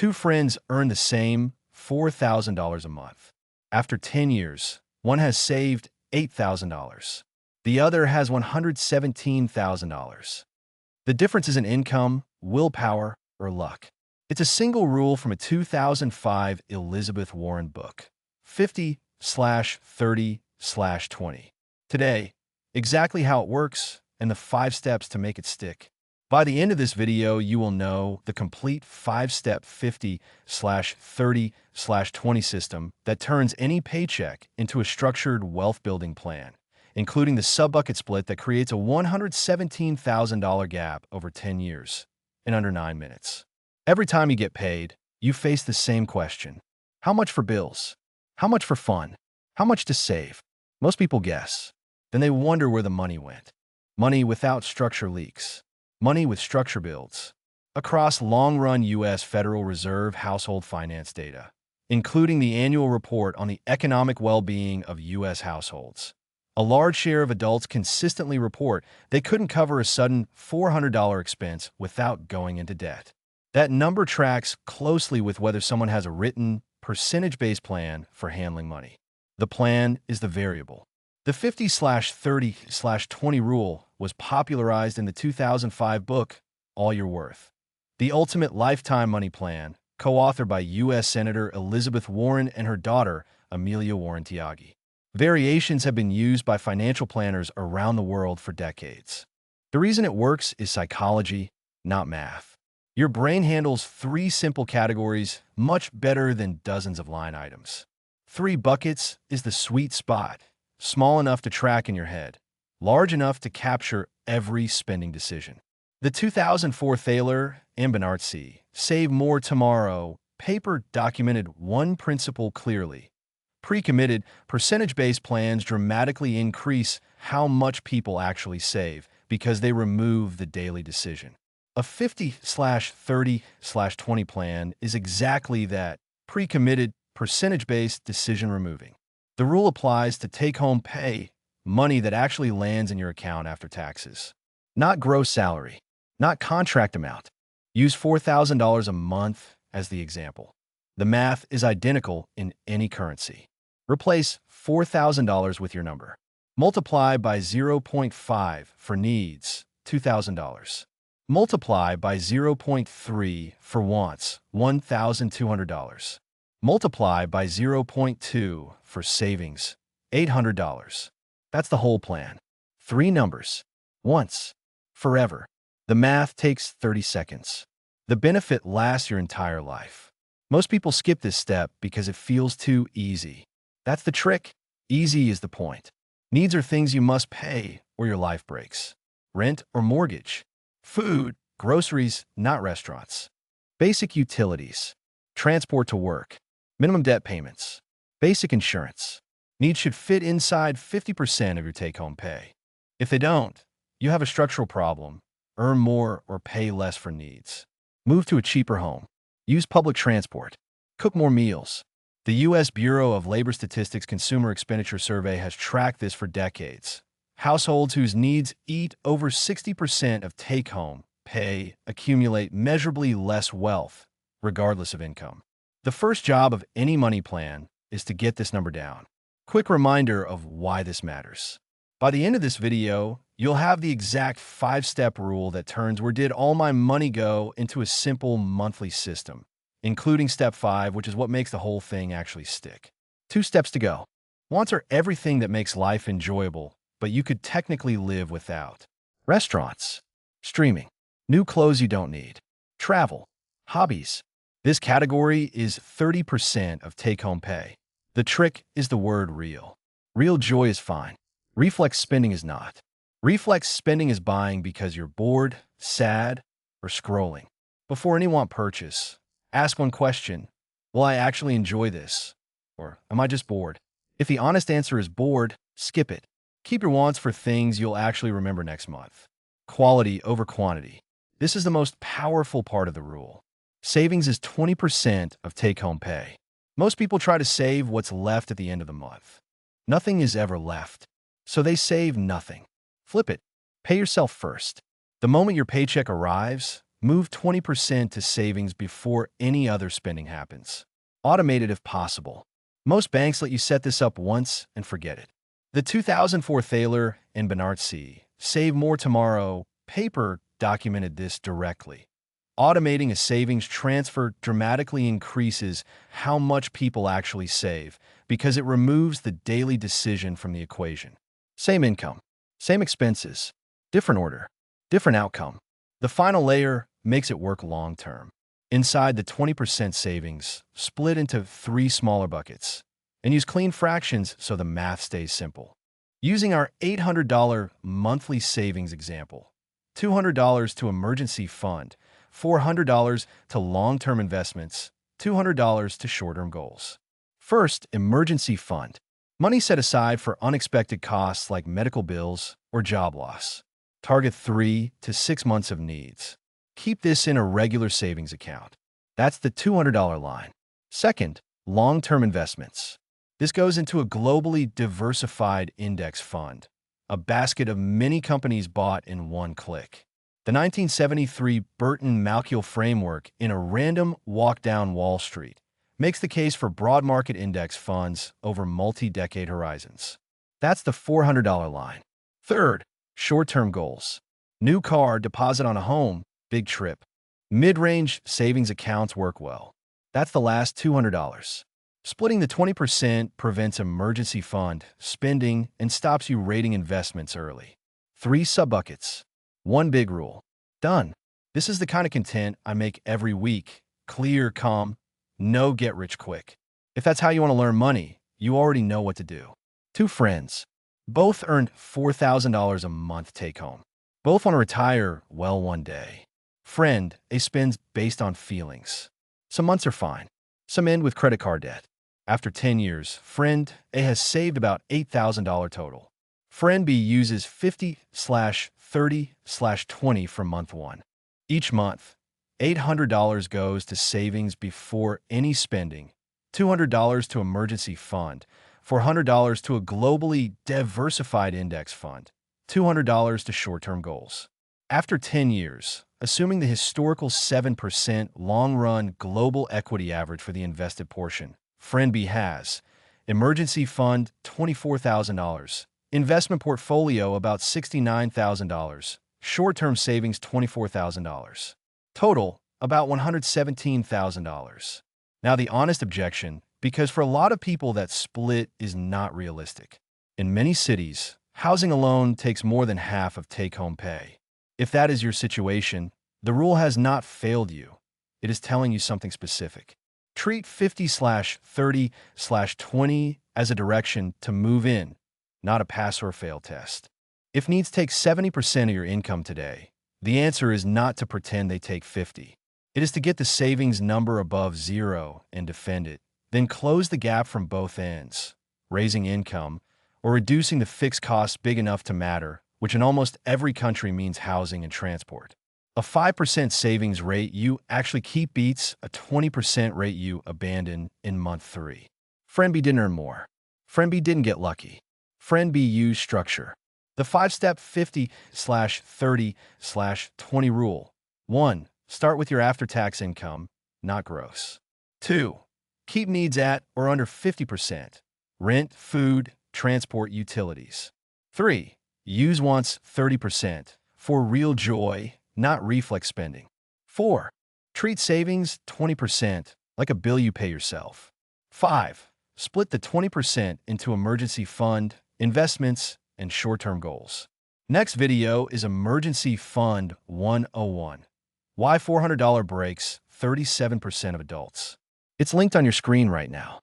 Two friends earn the same $4,000 a month. After 10 years, one has saved $8,000. The other has $117,000. The difference is in income, willpower, or luck. It's a single rule from a 2005 Elizabeth Warren book, 50/30/20. Today, exactly how it works and the 5 steps to make it stick. By the end of this video, you will know the complete 5-step 50/30/20 system that turns any paycheck into a structured wealth-building plan, including the sub-bucket split that creates a $117,000 gap over 10 years in under 9 minutes. Every time you get paid, you face the same question. How much for bills? How much for fun? How much to save? Most people guess. Then they wonder where the money went. Money without structure leaks. Money with structure builds. Across long-run U.S. Federal Reserve household finance data, including the annual report on the economic well-being of U.S. households, a large share of adults consistently report they couldn't cover a sudden $400 expense without going into debt. That number tracks closely with whether someone has a written, percentage-based plan for handling money. The plan is the variable. The 50/30/20 rule was popularized in the 2005 book, All Your Worth, the ultimate lifetime money plan, co-authored by U.S. Senator Elizabeth Warren and her daughter, Amelia Warren Tyagi. Variations have been used by financial planners around the world for decades. The reason it works is psychology, not math. Your brain handles 3 simple categories much better than dozens of line items. 3 buckets is the sweet spot, small enough to track in your head, large enough to capture every spending decision. The 2004 Thaler and Benartzi Save More Tomorrow paper documented one principle clearly. Pre-committed, percentage-based plans dramatically increase how much people actually save because they remove the daily decision. A 50/30/20 plan is exactly that, pre-committed, percentage-based decision removing. The rule applies to take-home pay, money that actually lands in your account after taxes. Not gross salary, not contract amount. Use $4,000 a month as the example. The math is identical in any currency. Replace $4,000 with your number. Multiply by 0.5 for needs, $2,000. Multiply by 0.3 for wants, $1,200. Multiply by 0.2 for savings, $800. That's the whole plan. 3 numbers. Once. Forever. The math takes 30 seconds. The benefit lasts your entire life. Most people skip this step because it feels too easy. That's the trick. Easy is the point. Needs are things you must pay or your life breaks. Rent or mortgage. Food, groceries, not restaurants. Basic utilities. Transport to work. Minimum debt payments. Basic insurance. Needs should fit inside 50% of your take-home pay. If they don't, you have a structural problem. Earn more or pay less for needs. Move to a cheaper home. Use public transport. Cook more meals. The U.S. Bureau of Labor Statistics Consumer Expenditure Survey has tracked this for decades. Households whose needs eat over 60% of take-home pay accumulate measurably less wealth, regardless of income. The first job of any money plan is to get this number down. Quick reminder of why this matters. By the end of this video, you'll have the exact 5-step rule that turns "where did all my money go" into a simple monthly system, including step 5, which is what makes the whole thing actually stick. 2 steps to go. Wants are everything that makes life enjoyable, but you could technically live without. Restaurants, streaming, new clothes you don't need, travel, hobbies. This category is 30% of take-home pay. The trick is the word real. Real joy is fine. Reflex spending is not. Reflex spending is buying because you're bored, sad, or scrolling. Before any want purchase, ask one question: will I actually enjoy this? Or am I just bored? If the honest answer is bored, skip it. Keep your wants for things you'll actually remember next month. Quality over quantity. This is the most powerful part of the rule. Savings is 20% of take-home pay. Most people try to save what's left at the end of the month. Nothing is ever left, so they save nothing. Flip it. Pay yourself first. The moment your paycheck arrives, Move 20% to savings before any other spending happens. Automate it if possible. Most banks let you set this up once and forget it. The 2004 Thaler and Bernard C. Save More Tomorrow paper documented this directly. Automating a savings transfer dramatically increases how much people actually save because it removes the daily decision from the equation. Same income, same expenses, different order, different outcome. The final layer makes it work long term. Inside the 20% savings, split into 3 smaller buckets and use clean fractions so the math stays simple. Using our $800 monthly savings example, $200 to emergency fund, $400 to long-term investments, $200 to short-term goals. First, emergency fund. Money set aside for unexpected costs like medical bills or job loss. Target 3 to 6 months of needs. Keep this in a regular savings account. That's the $200 line. Second, long-term investments. This goes into a globally diversified index fund, a basket of many companies bought in one click. The 1973 Burton-Malkiel framework in a random walk down Wall Street makes the case for broad market index funds over multi-decade horizons. That's the $400 line. Third, short-term goals. New car, deposit on a home, big trip. Mid-range savings accounts work well. That's the last $200. Splitting the 20% prevents emergency fund spending and stops you rating investments early. 3 sub-buckets. 1 big rule. Done. This is the kind of content I make every week. Clear, calm, no get rich quick. If that's how you want to learn money, you already know what to do. 2 friends. Both earned $4,000 a month take home. Both want to retire well one day. Friend A spends based on feelings. Some months are fine. Some end with credit card debt. After 10 years, friend A has saved about $8,000 total. Friend B uses 50/30/20 from month 1. Each month, $800 goes to savings before any spending, $200 to emergency fund, $400 to a globally diversified index fund, $200 to short-term goals. After 10 years, assuming the historical 7% long-run global equity average for the invested portion, Friend B has emergency fund $24,000, investment portfolio about $69,000, short-term savings $24,000. Total, about $117,000. Now the honest objection, because for a lot of people that split is not realistic. In many cities, housing alone takes more than half of take-home pay. If that is your situation, the rule has not failed you. It is telling you something specific. Treat 50/30/20 as a direction to move in, not a pass or fail test. If needs take 70% of your income today, the answer is not to pretend they take 50. It is to get the savings number above 0 and defend it, then close the gap from both ends, raising income or reducing the fixed costs big enough to matter, which in almost every country means housing and transport. A 5% savings rate you actually keep beats a 20% rate you abandon in month 3. Friend B didn't earn more. Friend B didn't get lucky. Friend B used structure. The 5-step 50/30/20 rule. 1. Start with your after-tax income, not gross. 2. Keep needs at or under 50%. Rent, food, transport, utilities. 3. Use wants 30% for real joy, not reflex spending. 4. Treat savings 20% like a bill you pay yourself. 5. Split the 20% into emergency fund, investments, and short-term goals. Next video is Emergency Fund 101. Why $400 breaks 37% of adults. It's linked on your screen right now.